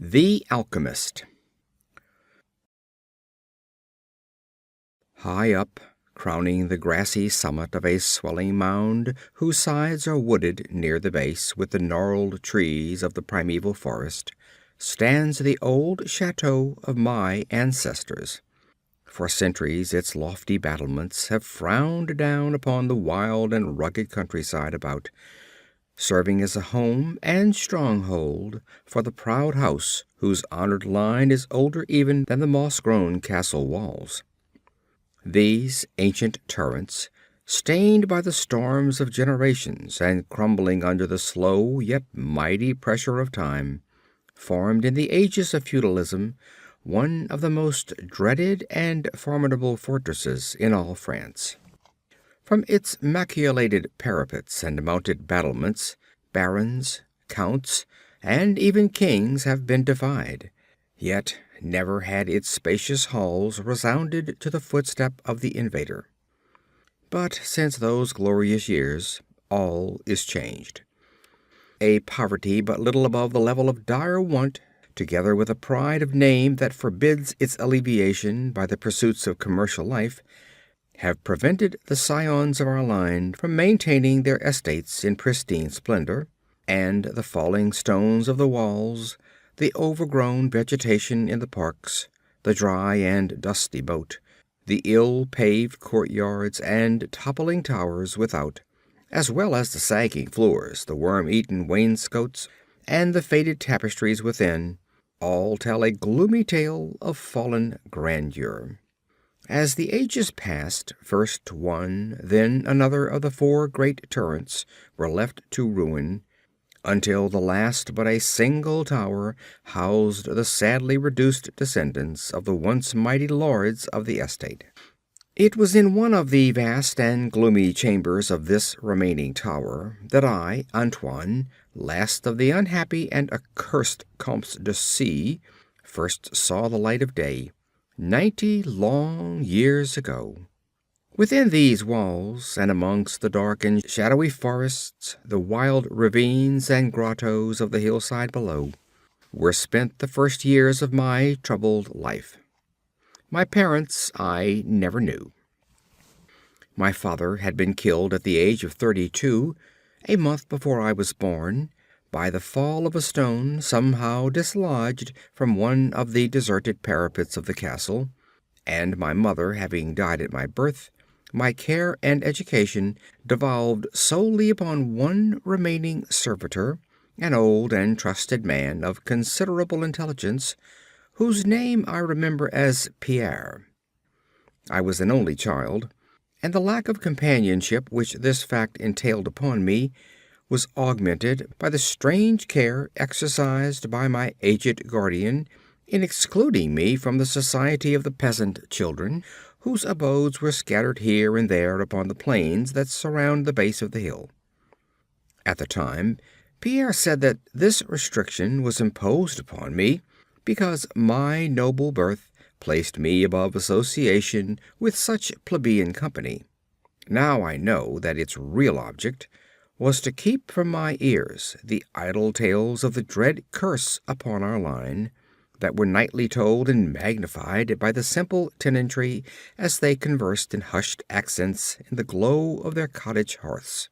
The Alchemist. High up, crowning the grassy summit of a swelling mound whose sides are wooded near the base with the gnarled trees of the primeval forest, stands the old chateau of my ancestors. For centuries its lofty battlements have frowned down upon the wild and rugged countryside about, serving as a home and stronghold for the proud house whose honored line is older even than the moss-grown castle walls. These ancient turrets, stained by the storms of generations and crumbling under the slow yet mighty pressure of time, formed in the ages of feudalism one of the most dreaded and formidable fortresses in all France. From its machicolated parapets and mounted battlements, barons, counts, and even kings have been defied. Yet never had its spacious halls resounded to the footstep of the invader. But since those glorious years, all is changed. A poverty but little above the level of dire want, together with a pride of name that forbids its alleviation by the pursuits of commercial life, have prevented the scions of our line from maintaining their estates in pristine splendor, and the falling stones of the walls, the overgrown vegetation in the parks, the dry and dusty moat, the ill-paved courtyards and toppling towers without, as well as the sagging floors, the worm-eaten wainscots, and the faded tapestries within, all tell a gloomy tale of fallen grandeur. As the ages passed, first one, then another of the four great turrets were left to ruin, until the last but a single tower housed the sadly reduced descendants of the once mighty lords of the estate. It was in one of the vast and gloomy chambers of this remaining tower that I, Antoine, last of the unhappy and accursed Comtes de C, first saw the light of day, 90 long years ago. Within these walls, and amongst the dark and shadowy forests, the wild ravines and grottos of the hillside below, were spent the first years of my troubled life. My parents I never knew. My father had been killed at the age of 32, a month before I was born, by the fall of a stone somehow dislodged from one of the deserted parapets of the castle, and my mother having died at my birth, my care and education devolved solely upon one remaining servitor, an old and trusted man of considerable intelligence, whose name I remember as Pierre. I was an only child, and the lack of companionship which this fact entailed upon me was augmented by the strange care exercised by my aged guardian in excluding me from the society of the peasant children, whose abodes were scattered here and there upon the plains that surround the base of the hill. At the time, Pierre said that this restriction was imposed upon me because my noble birth placed me above association with such plebeian company. Now I know that its real object was to keep from my ears the idle tales of the dread curse upon our line, that were nightly told and magnified by the simple tenantry as they conversed in hushed accents in the glow of their cottage hearths.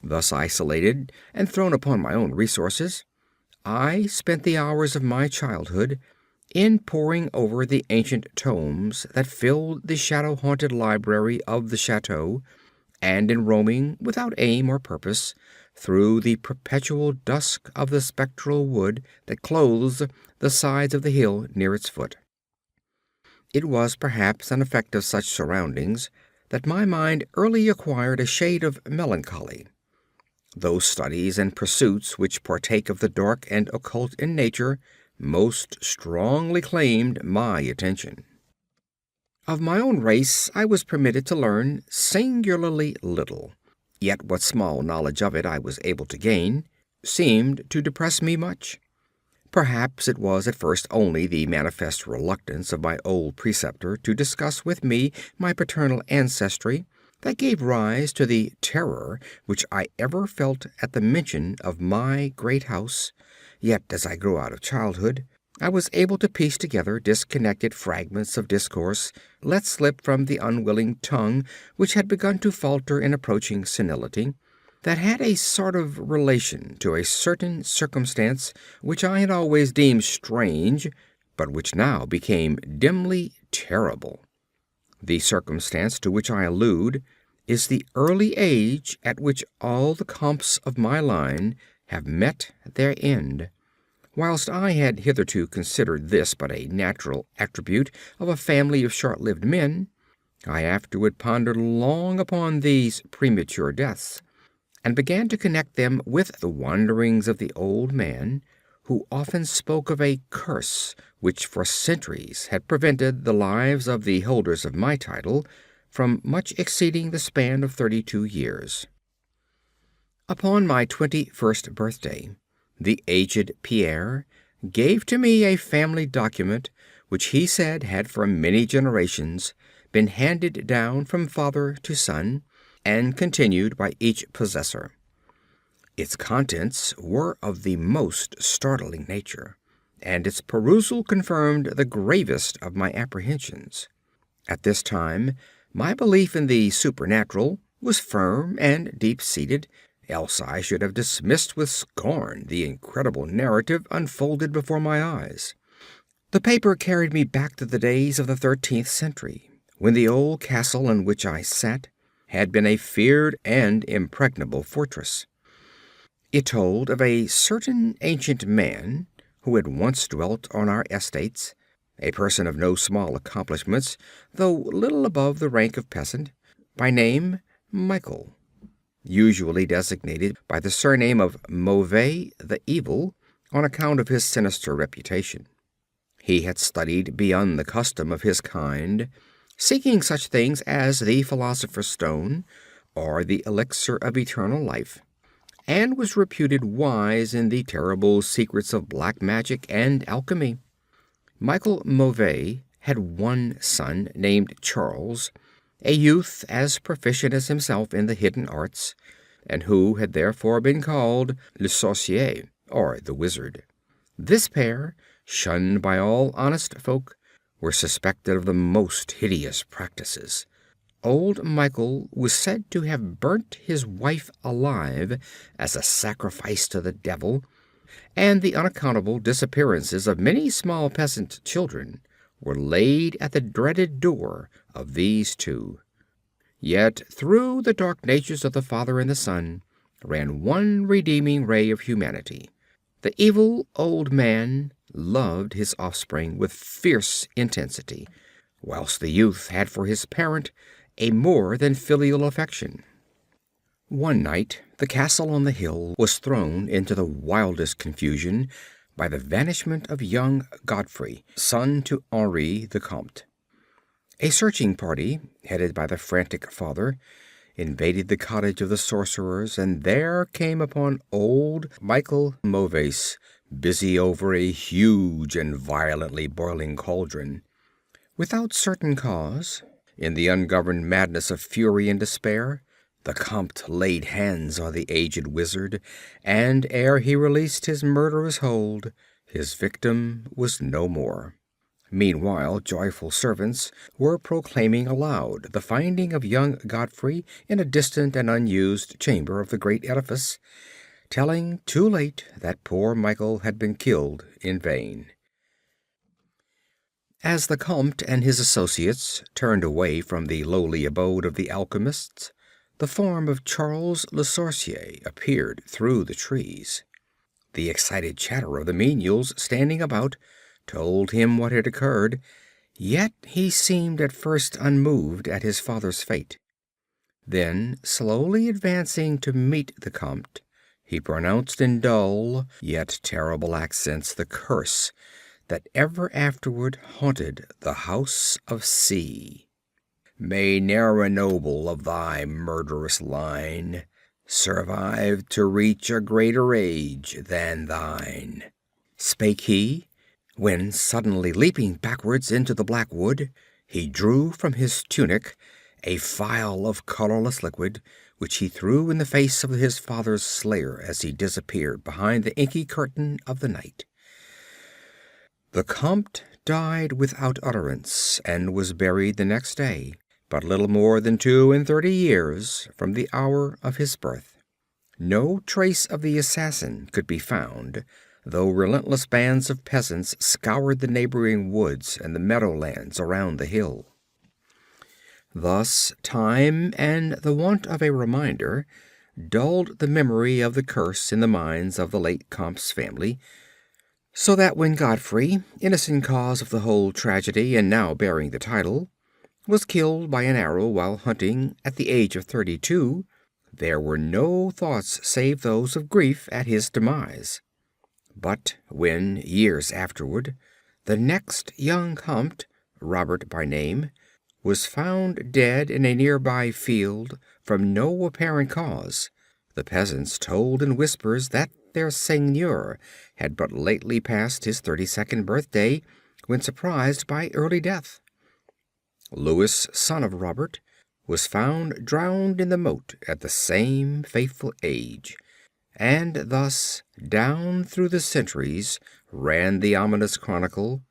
Thus isolated and thrown upon my own resources, I spent the hours of my childhood in poring over the ancient tomes that filled the shadow-haunted library of the chateau, and in roaming, without aim or purpose, through the perpetual dusk of the spectral wood that clothes the sides of the hill near its foot. It was perhaps an effect of such surroundings that my mind early acquired a shade of melancholy. Those studies and pursuits which partake of the dark and occult in nature most strongly claimed my attention. Of my own race I was permitted to learn singularly little, yet what small knowledge of it I was able to gain seemed to depress me much. Perhaps it was at first only the manifest reluctance of my old preceptor to discuss with me my paternal ancestry that gave rise to the terror which I ever felt at the mention of my great house, Yet as I grew out of childhood, I was able to piece together disconnected fragments of discourse let slip from the unwilling tongue which had begun to falter in approaching senility, that had a sort of relation to a certain circumstance which I had always deemed strange, but which now became dimly terrible. The circumstance to which I allude is the early age at which all the Comtes of my line have met their end. Whilst I had hitherto considered this but a natural attribute of a family of short-lived men, I afterward pondered long upon these premature deaths, and began to connect them with the wanderings of the old man, who often spoke of a curse which for centuries had prevented the lives of the holders of my title from much exceeding the span of 32 years. Upon my 21st birthday, the aged Pierre gave to me a family document which he said had for many generations been handed down from father to son, and continued by each possessor. Its contents were of the most startling nature, and its perusal confirmed the gravest of my apprehensions. At this time my belief in the supernatural was firm and deep-seated, else I should have dismissed with scorn the incredible narrative unfolded before my eyes. The paper carried me back to the days of the 13th century, when the old castle in which I sat had been a feared and impregnable fortress. It told of a certain ancient man who had once dwelt on our estates, a person of no small accomplishments, though little above the rank of peasant, by name Michael, usually designated by the surname of Mauvais the Evil, on account of his sinister reputation. He had studied beyond the custom of his kind, seeking such things as the philosopher's stone or the elixir of eternal life, and was reputed wise in the terrible secrets of black magic and alchemy. Michael Mauvais had one son named Charles, a youth as proficient as himself in the hidden arts, and who had therefore been called le sorcier, or the wizard. This pair, shunned by all honest folk, were suspected of the most hideous practices. Old Michael was said to have burnt his wife alive as a sacrifice to the devil, and the unaccountable disappearances of many small peasant children were laid at the dreaded door of these two. Yet through the dark natures of the father and the son ran one redeeming ray of humanity. The evil old man loved his offspring with fierce intensity, whilst the youth had for his parent a more than filial affection. One night the castle on the hill was thrown into the wildest confusion by the vanishment of young Godfrey, son to Henri the Comte. A searching party, headed by the frantic father, invaded the cottage of the sorcerers, and there came upon old Michael Mauvais, busy over a huge and violently boiling cauldron. Without certain cause, in the ungoverned madness of fury and despair, the Comte laid hands on the aged wizard, and ere he released his murderous hold, his victim was no more. Meanwhile, joyful servants were proclaiming aloud the finding of young Godfrey in a distant and unused chamber of the great edifice, telling too late that poor Michael had been killed in vain. As the Comte and his associates turned away from the lowly abode of the alchemists, the form of Charles le Sorcier appeared through the trees. The excited chatter of the menials standing about told him what had occurred, yet he seemed at first unmoved at his father's fate. Then, slowly advancing to meet the Comte, he pronounced in dull yet terrible accents the curse that ever afterward haunted the House of C. May ne'er a noble of thy murderous line survive to reach a greater age than thine, spake he, when suddenly leaping backwards into the black wood, he drew from his tunic a phial of colorless liquid, which he threw in the face of his father's slayer as he disappeared behind the inky curtain of the night. The Comte died without utterance, and was buried the next day, but little more than 32 years from the hour of his birth. No trace of the assassin could be found, though relentless bands of peasants scoured the neighboring woods and the meadowlands around the hill. Thus time and the want of a reminder dulled the memory of the curse in the minds of the late Comte's family, so that when Godfrey, innocent cause of the whole tragedy and now bearing the title, was killed by an arrow while hunting at the age of 32, there were no thoughts save those of grief at his demise. But when, years afterward, the next young Comte, Robert by name, was found dead in a nearby field from no apparent cause, the peasants told in whispers that their seigneur had but lately passed his 32nd birthday when surprised by early death. Louis, son of Robert, was found drowned in the moat at the same fateful age, and thus down through the centuries ran the ominous chronicle,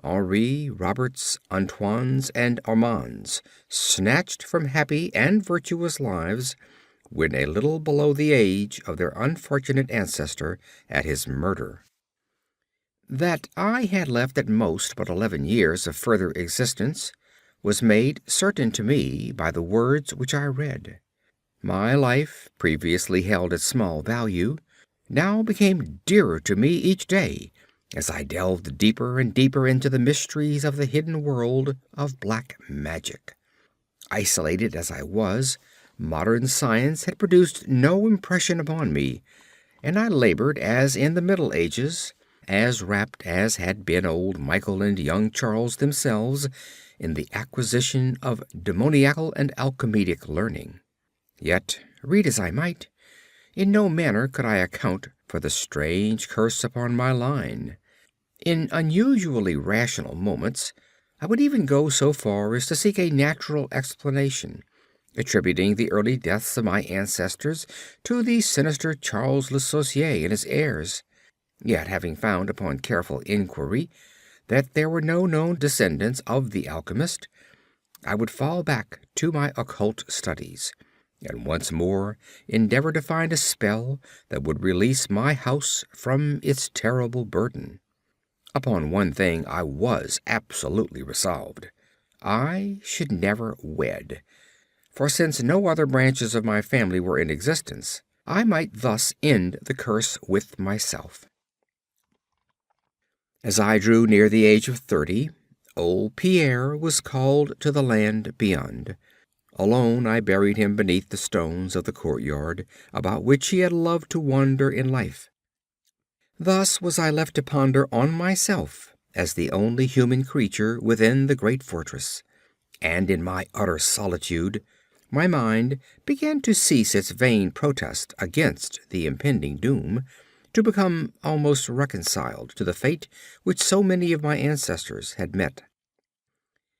Henri, Roberts, Antoines, and Armands, snatched from happy and virtuous lives when a little below the age of their unfortunate ancestor at his murder. That I had left at most but 11 years of further existence was made certain to me by the words which I read. My life, previously held at small value, now became dearer to me each day as I delved deeper and deeper into the mysteries of the hidden world of black magic. Isolated as I was, modern science had produced no impression upon me, and I labored as in the Middle Ages, as rapt as had been old Michael and young Charles themselves in the acquisition of demoniacal and alchemitic learning. Yet, read as I might, in no manner could I account for the strange curse upon my line. In unusually rational moments, I would even go so far as to seek a natural explanation, attributing the early deaths of my ancestors to the sinister Charles Le Sorcier and his heirs. Yet, having found upon careful inquiry that there were no known descendants of the Alchemist, I would fall back to my occult studies, and once more endeavor to find a spell that would release my house from its terrible burden. Upon one thing I was absolutely resolved. I should never wed, for since no other branches of my family were in existence, I might thus end the curse with myself. As I drew near the age of 30, old Pierre was called to the land beyond. Alone I buried him beneath the stones of the courtyard, about which he had loved to wander in life. Thus was I left to ponder on myself as the only human creature within the great fortress, and in my utter solitude my mind began to cease its vain protest against the impending doom, to become almost reconciled to the fate which so many of my ancestors had met.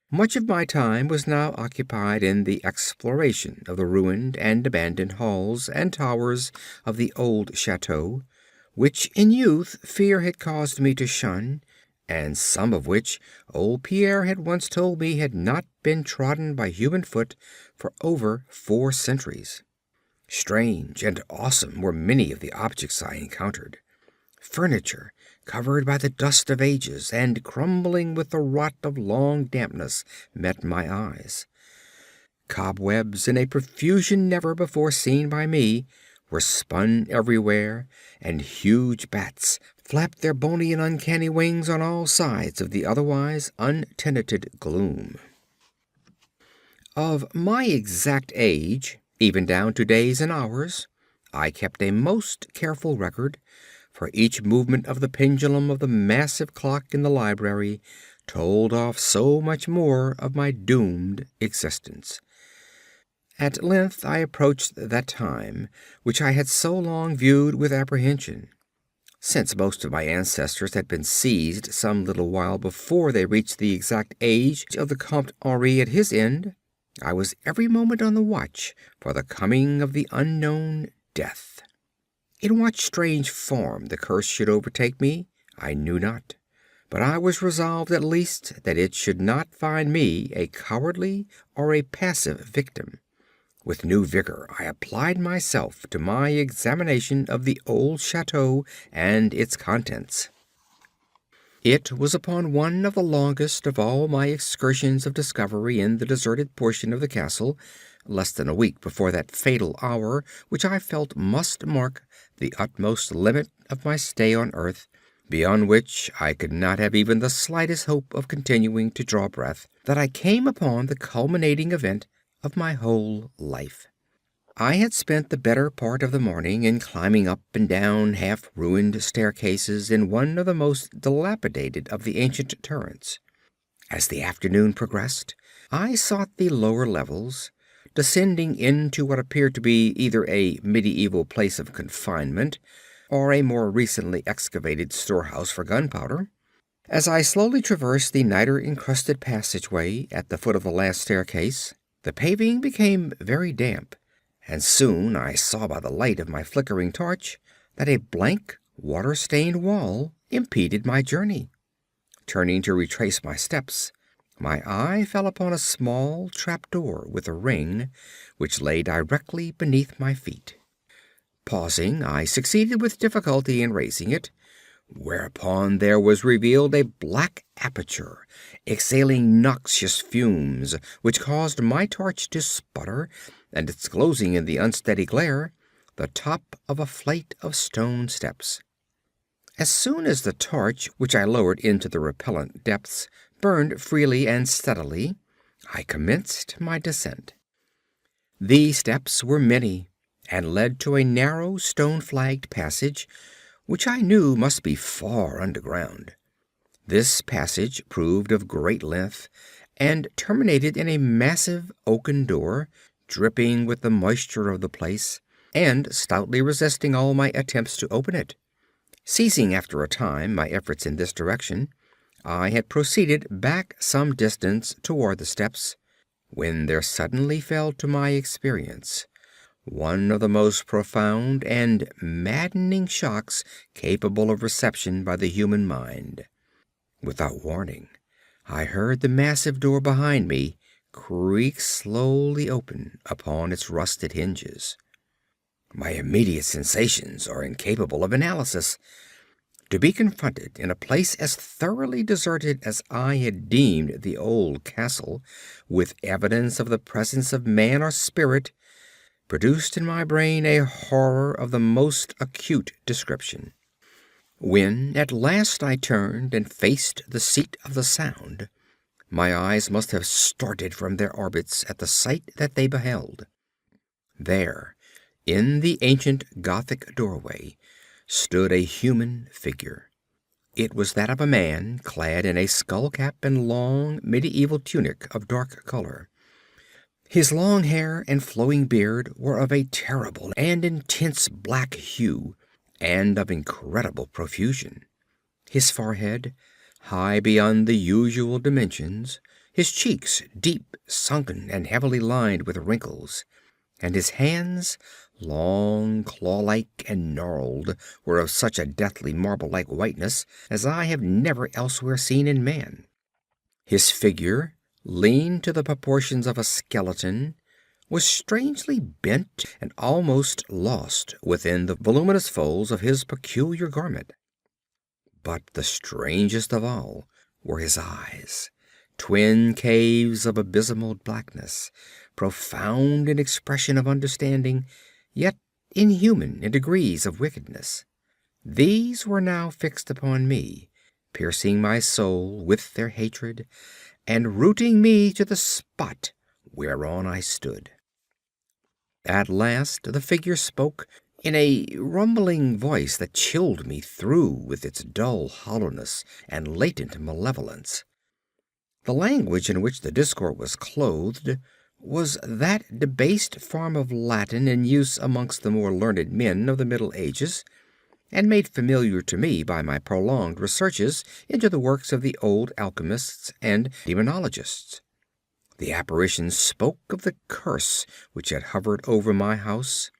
Much of my time was now occupied in the exploration of the ruined and abandoned halls and towers of the old chateau, which in youth fear had caused me to shun, and some of which old Pierre had once told me had not been trodden by human foot for over 4 centuries. Strange and awesome were many of the objects I encountered. Furniture covered by the dust of ages and crumbling with the rot of long dampness met my eyes. Cobwebs in a profusion never before seen by me were spun everywhere, and huge bats flapped their bony and uncanny wings on all sides of the otherwise untenanted gloom. Of my exact age, even down to days and hours, I kept a most careful record, for each movement of the pendulum of the massive clock in the library told off so much more of my doomed existence. At length I approached that time which I had so long viewed with apprehension. Since most of my ancestors had been seized some little while before they reached the exact age of the Comte Henri at his end, I was every moment on the watch for the coming of the unknown death. In what strange form the curse should overtake me, I knew not, but I was resolved at least that it should not find me a cowardly or a passive victim. With new vigor I applied myself to my examination of the old chateau and its contents. It was upon one of the longest of all my excursions of discovery in the deserted portion of the castle, less than a week before that fatal hour which I felt must mark the utmost limit of my stay on earth, beyond which I could not have even the slightest hope of continuing to draw breath, that I came upon the culminating event of my whole life. I had spent the better part of the morning in climbing up and down half-ruined staircases in one of the most dilapidated of the ancient turrets. As the afternoon progressed, I sought the lower levels, descending into what appeared to be either a medieval place of confinement or a more recently excavated storehouse for gunpowder. As I slowly traversed the niter-encrusted passageway at the foot of the last staircase, the paving became very damp, and soon I saw by the light of my flickering torch that a blank, water-stained wall impeded my journey. Turning to retrace my steps, my eye fell upon a small trap-door with a ring, which lay directly beneath my feet. Pausing, I succeeded with difficulty in raising it, whereupon there was revealed a black aperture, exhaling noxious fumes, which caused my torch to sputter, and disclosing in the unsteady glare the top of a flight of stone steps. As soon as the torch, which I lowered into the repellent depths, burned freely and steadily, I commenced my descent. The steps were many, and led to a narrow stone-flagged passage, which I knew must be far underground. This passage proved of great length, and terminated in a massive oaken door, dripping with the moisture of the place, and stoutly resisting all my attempts to open it. Ceasing after a time my efforts in this direction, I had proceeded back some distance toward the steps, when there suddenly fell to my experience one of the most profound and maddening shocks capable of reception by the human mind. Without warning, I heard the massive door behind me creak slowly open upon its rusted hinges. My immediate sensations are incapable of analysis. To be confronted in a place as thoroughly deserted as I had deemed the old castle, with evidence of the presence of man or spirit, produced in my brain a horror of the most acute description. When at last I turned and faced the seat of the sound, my eyes must have started from their orbits at the sight that they beheld. There, in the ancient Gothic doorway, stood a human figure. It was that of a man clad in a skull-cap and long medieval tunic of dark color. His long hair and flowing beard were of a terrible and intense black hue, and of incredible profusion. His forehead, high beyond the usual dimensions, his cheeks deep sunken and heavily lined with wrinkles, and his hands, long, claw-like, and gnarled, were of such a deathly marble-like whiteness as I have never elsewhere seen in man. His figure, lean to the proportions of a skeleton, was strangely bent and almost lost within the voluminous folds of his peculiar garment. But the strangest of all were his eyes, twin caves of abysmal blackness, profound in expression of understanding, yet inhuman in degrees of wickedness. These were now fixed upon me, piercing my soul with their hatred, and rooting me to the spot whereon I stood. At last the figure spoke in a rumbling voice that chilled me through with its dull hollowness and latent malevolence. The language in which the discourse was clothed was that debased form of Latin in use amongst the more learned men of the Middle Ages, and made familiar to me by my prolonged researches into the works of the old alchemists and demonologists. The apparition spoke of the curse which had hovered over my house,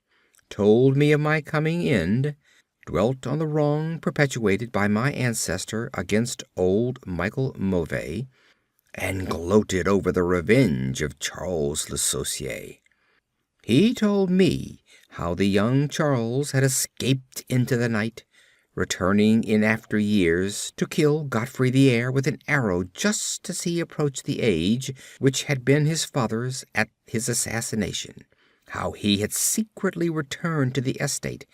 told me of my coming end, dwelt on the wrong perpetuated by my ancestor against old Michael Mauvais, and gloated over the revenge of Charles Le Saucier. He told me how the young Charles had escaped into the night, returning in after years to kill Godfrey the heir with an arrow just as he approached the age which had been his father's at his assassination, how he had secretly returned to the estate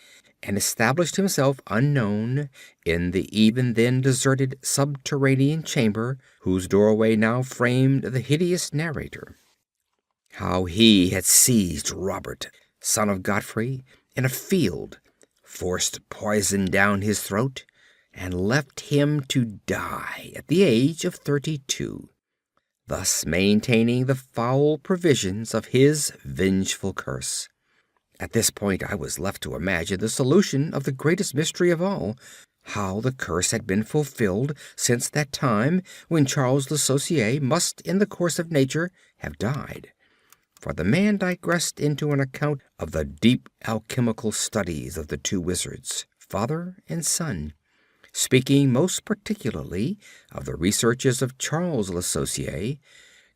and established himself unknown in the even then deserted subterranean chamber whose doorway now framed the hideous narrator. How he had seized Robert, son of Godfrey, in a field, forced poison down his throat, and left him to die at the age of 32, thus maintaining the foul provisions of his vengeful curse. At this point I was left to imagine the solution of the greatest mystery of all, how the curse had been fulfilled since that time when Charles Le Saucier must in the course of nature have died. For the man digressed into an account of the deep alchemical studies of the two wizards, father and son, speaking most particularly of the researches of Charles Le Saucier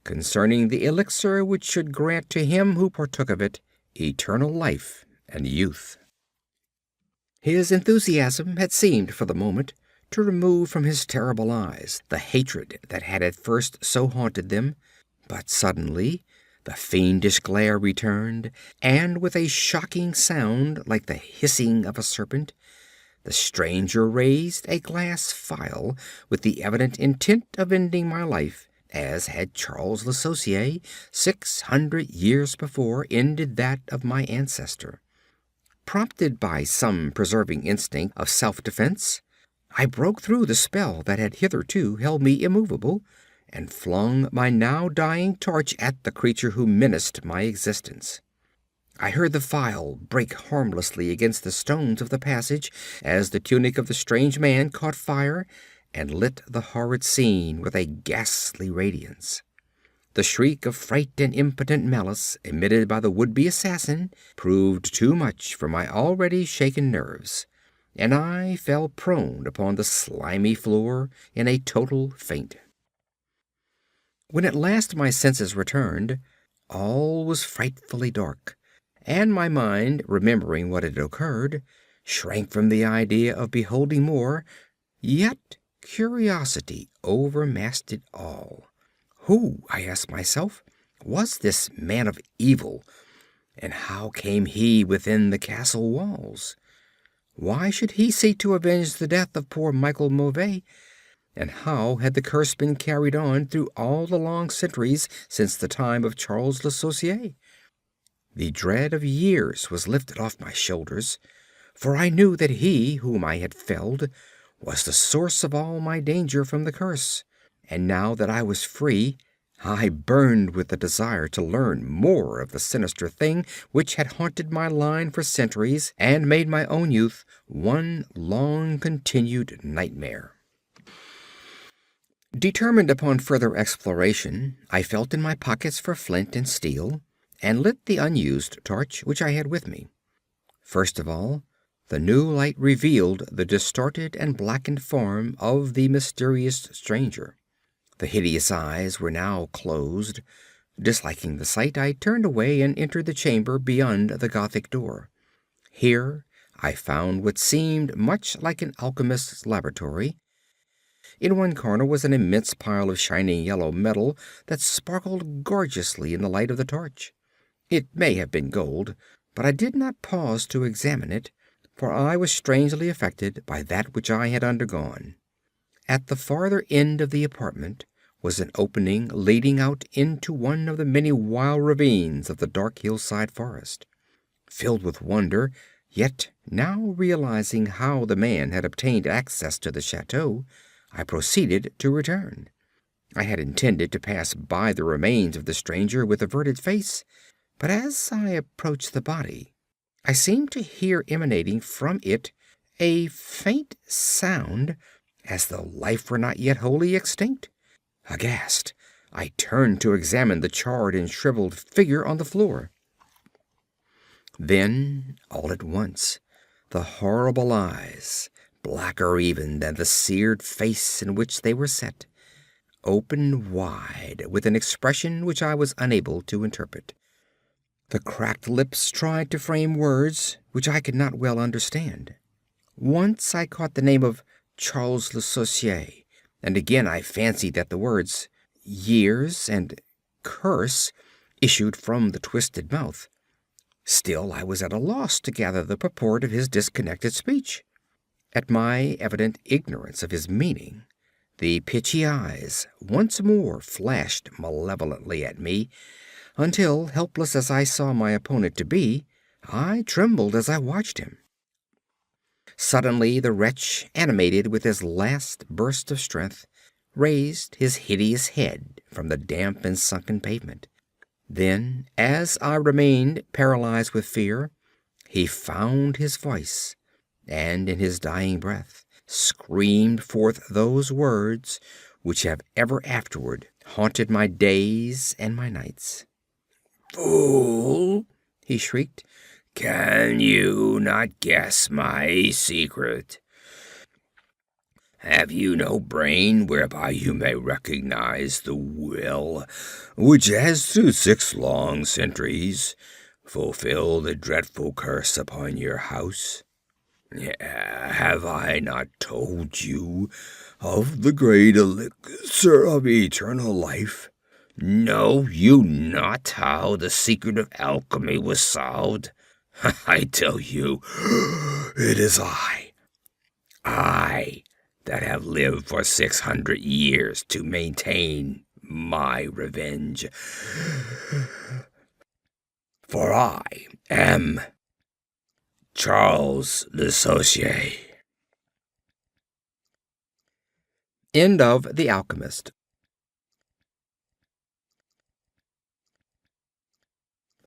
concerning the elixir which should grant to him who partook of it eternal life and youth. His enthusiasm had seemed for the moment to remove from his terrible eyes the hatred that had at first so haunted them, but suddenly the fiendish glare returned, and with a shocking sound like the hissing of a serpent, the stranger raised a glass phial with the evident intent of ending my life, as had Charles Le Saucier 600 years before ended that of my ancestor. Prompted by some preserving instinct of self-defense, I broke through the spell that had hitherto held me immovable, and flung my now dying torch at the creature who menaced my existence. I heard the phial break harmlessly against the stones of the passage as the tunic of the strange man caught fire and lit the horrid scene with a ghastly radiance. The shriek of fright and impotent malice emitted by the would-be assassin proved too much for my already shaken nerves, and I fell prone upon the slimy floor in a total faint. When at last my senses returned, all was frightfully dark, and my mind, remembering what had occurred, shrank from the idea of beholding more, yet curiosity overmastered all. Who, I asked myself, was this man of evil, and how came he within the castle walls? Why should he seek to avenge the death of poor Michael Mauvais? And how had the curse been carried on through all the long centuries since the time of Charles Le Saucier? The dread of years was lifted off my shoulders, for I knew that he whom I had felled was the source of all my danger from the curse, and now that I was free, I burned with the desire to learn more of the sinister thing which had haunted my line for centuries and made my own youth one long continued nightmare. Determined upon further exploration, I felt in my pockets for flint and steel, and lit the unused torch which I had with me. First of all, the new light revealed the distorted and blackened form of the mysterious stranger. The hideous eyes were now closed. Disliking the sight, I turned away and entered the chamber beyond the Gothic door. Here I found what seemed much like an alchemist's laboratory. In one corner was an immense pile of shining yellow metal that sparkled gorgeously in the light of the torch. It may have been gold, but I did not pause to examine it, for I was strangely affected by that which I had undergone. At the farther end of the apartment was an opening leading out into one of the many wild ravines of the dark hillside forest. Filled with wonder, yet now realizing how the man had obtained access to the chateau, I proceeded to return. I had intended to pass by the remains of the stranger with averted face, but as I approached the body, I seemed to hear emanating from it a faint sound, as though life were not yet wholly extinct. Aghast, I turned to examine the charred and shriveled figure on the floor. Then, all at once, the horrible eyes, blacker even than the seared face in which they were set, opened wide with an expression which I was unable to interpret. The cracked lips tried to frame words which I could not well understand. Once I caught the name of Charles Le Saucier, and again I fancied that the words years and curse issued from the twisted mouth. Still, I was at a loss to gather the purport of his disconnected speech. At my evident ignorance of his meaning, the pitchy eyes once more flashed malevolently at me, until, helpless as I saw my opponent to be, I trembled as I watched him. Suddenly the wretch, animated with his last burst of strength, raised his hideous head from the damp and sunken pavement. Then, as I remained paralyzed with fear, he found his voice, and in his dying breath screamed forth those words which have ever afterward haunted my days and my nights. "Fool!" he shrieked. "Can you not guess my secret? Have you no brain whereby you may recognize the will which has through 6 long centuries fulfilled the dreadful curse upon your house? Have I not told you of the great elixir of eternal life? Know you not how the secret of alchemy was solved? I tell you, it is I that have lived for 600 years to maintain my revenge. For I am Charles Le Saucier." End of The Alchemist.